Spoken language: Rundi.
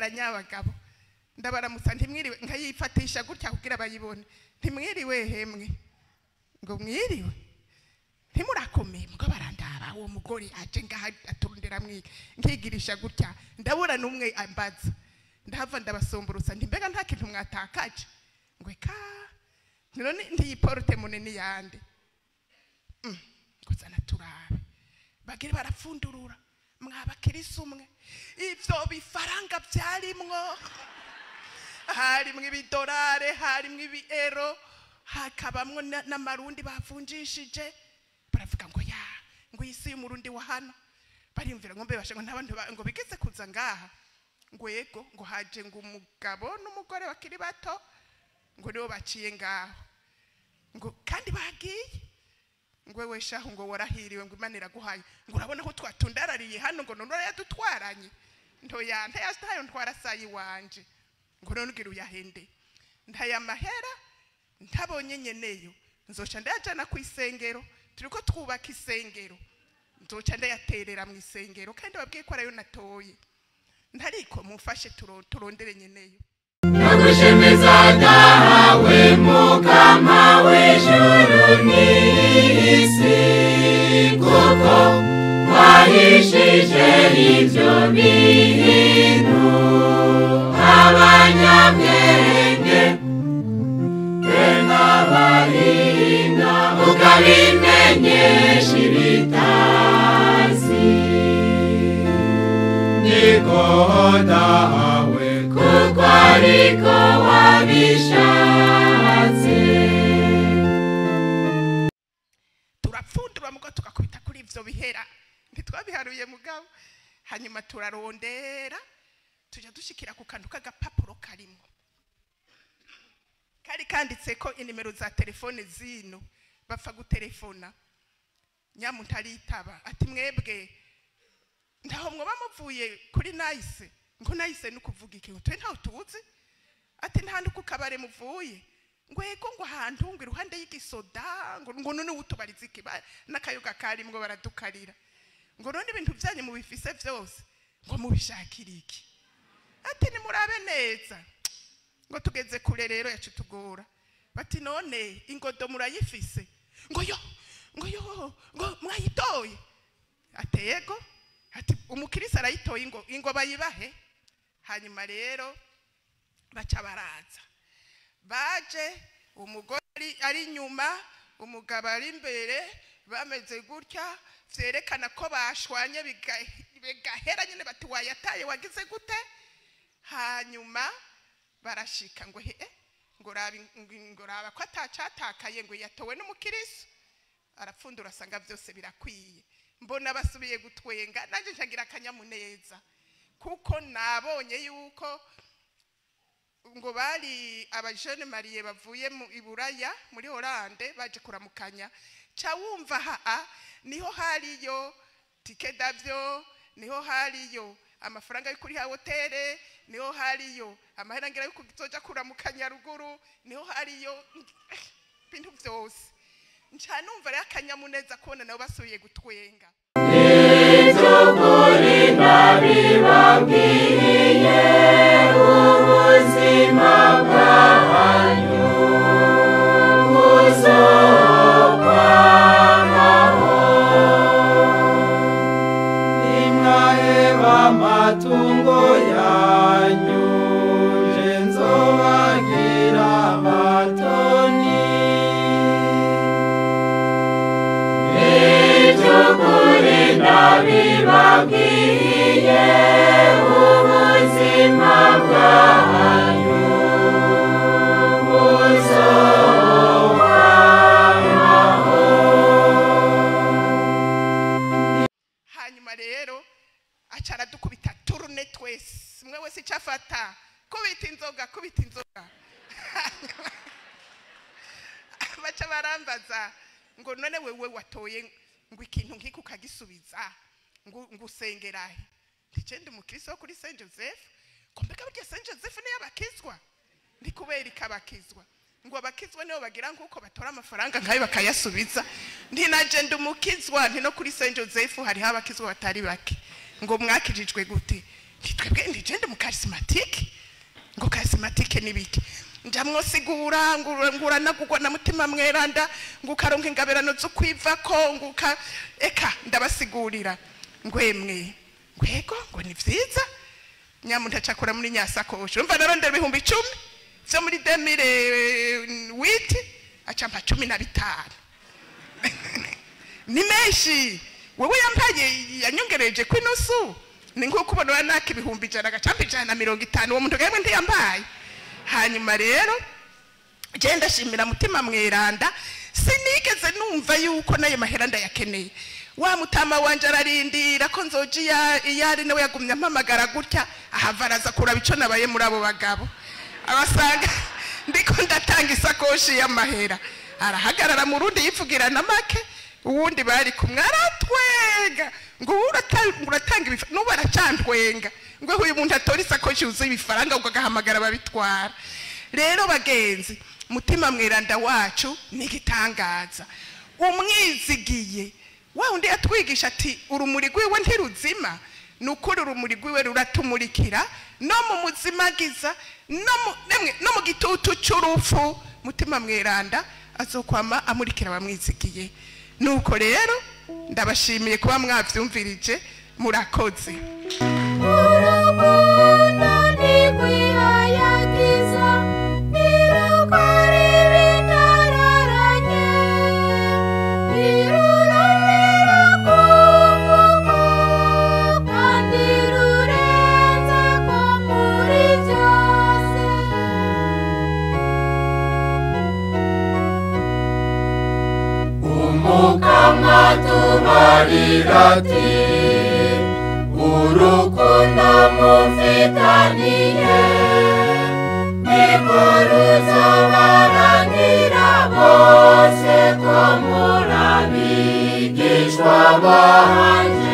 ntegeranya abagabo ndabaramutsa ntimwiriwe nkayifatisha gutya kugira bayibone ntimwiriwe hemwe ngo mwiriwe ntimurakomeye mugo barandaba uwo mugore aje ngaha aturundira mwike nkigirisha gutya ndabura numwe ambaza ndahava ndabasomborutsa ndimbega nta kintu mwatakaje ngo eka none ndiyiporte munini yande kuzana turabe bagire barafundurura mwabakirisa umwe ivyo bifaranga byarimwo harimwo ibidolare harimwo ibiero hakabamwo n'amarundi bavunjishije baravuga ngo ya ngo isi y'umurundi wa hano bariyumvira ngo mbe bashe ngo ntabantu ngo bigeze kuza ngaha ngo yego ngo haje ngo umugabo n'umugore bakiri bato ngo nibo baciye ngaho ngo kandi bagiye ngo wewe shaho ngo warahiriwe ngo Imana iraguhaye ngo urabona ko twatundarariye hano ngo none yadutwaranye ntoya ntayo ntwara sayi wanje ngo none ugira uyahende ntaya mahera ntabonye nyeneyo nzoca ndajana ku isengero turiko twubaka isengero nzoca ndayaterera mu isengero kandi babwiye ko arayo natoye ntariko mufashe turondere nyeneyo nagushemeza dawe mukama w'ijuru n'isi kuko wahishije ivyo bintu abanyabwenge n'abahinga ukabimenyesha ibitazi niko dawe kuko ariko wabishatse turapfundura mugo tukakubita kuri ivyo bihera ntitwabiharuye mugabo hanyuma turarondera tuja dushikira ku kantu k'agapapuro karimo kari kanditse ko inimero za telefone zino bapfa gutelefona nyamuntu aritaba ati mwebwe ndaho mwoba muvuye kuri Nice ngo Nice nukuvuga iki twe ntaho tuzi ati ntandi ku kabare muvuye ngo yego ngo ahantu ngo iruhande y'igisoda ngo none utubariza iki n'akayoga kari mwo baradukarira ngo none ibintu byanyu mu bifise byose ngo mubishakira iki ati ni murabe neza ngo tugeze kure rero yacu tugora bati none ingodo murayifise ngo yo ngo mwayitoye atego ati umukirisa arayitoye ngo bayibahe hanyuma rero baca baraza baje umugore ari nyuma umugabo ari imbere bameze gutya vyerekana ko bashwanye bigahera nyine bati wayataye wagize gute hanyuma barashika ngo ngo raba ko atacatakaye ngo yatowe n'umukirisa arapfundura asanga byose birakwiye mbona basubiye gutwenga nanje ntagira akanyamuneza kuko nabonye yuko ngo bari abajene Marie bavuye mu Iburaya muri Hollande baje kuramukanya ca wumva niho hariyo ticket d'avion niho hariyo amafaranga yo kuri ha hotel niho hariyo amahera ngira yuko gizoja kuramukanya ruguru niho hariyo bintu byose nca numva rero akanyamuneza kubona nabo basubiye gutwenga izukuri nabibabwiye ubuzima bwanyu buzokwamaho nimwaheba amatungo yanyu je nzobagira abatoni izukuri nabibabwiye ubuzima bwanyu buzokwamaho hanyuma rero acara dukubita turune twese mwe wese cyafata kubita inzoga baca barambaza ngo none wewe watoye ngo ikintu nkiko kagisubiza ngo usengerahe ndicende umukristo wo kuri Saint Joseph kombeka burya Saint Joseph ni Abakizwa ndi kubera ikabakizwa ngo Abakizwa nibo bagira nkuko batora amafaranga nkayo bakayasubiza ndi naje ndumukizwa ndi no kuri Saint Joseph hari Abakizwa batari bake ngo mwakijijwe gute ntitwebwe ndigende mu charismatique ngo charismatique nibiki njamwo sigura ngura nagugwa na mutima mweranda ngukaronka ingaberano zo kwivako nguka eka ndabasigurira ngwemwe ngwego ngo ni vyiza nyamuntu acakora muri nyasakosho umva narondera 10,000 zo muri 2008 acampa 15 ni menshi wewe yampaye yanyongereje kwinusu ni nko kubona naka 100 agacampa 150 uwo muntu gemwe ndiyambaye hanyuma rero je ndashimira mutima mweranda sinigeze numva yuko nayo mahera ndayakeneye wa mutama wanje ararindira ko nzoji yari nawe yagumye ampamagara gutya ahavaraza kuraba ico nabaye muri abo bagabo abasanga ndiko ndatanga isakoshi y'amahera arahagarara mu rundi yivugira na make uwundi bari kumwaratwega ngo uratanga ibifa no baracantwenga ngo uyu muntu atora isakoshi uzi ibifaranga ugahamagara babitwara rero bagenzi mutima mweranda wacu nigitangaza umwizigiye wa undi yatwigisha ati urumuri rwiwe ntiruzima nukuri urumuri rwiwe ruratumurikira no mu muzimagiza no mu gitutu cy'urufu mutima mweranda azokwama amurikira bamwizigiye nuko rero ndabashimiye kuba mwavyumvirije murakoze Tubarirati urukundo mufitaniye niko ruzobarangira bose ko muri abigishwa banjye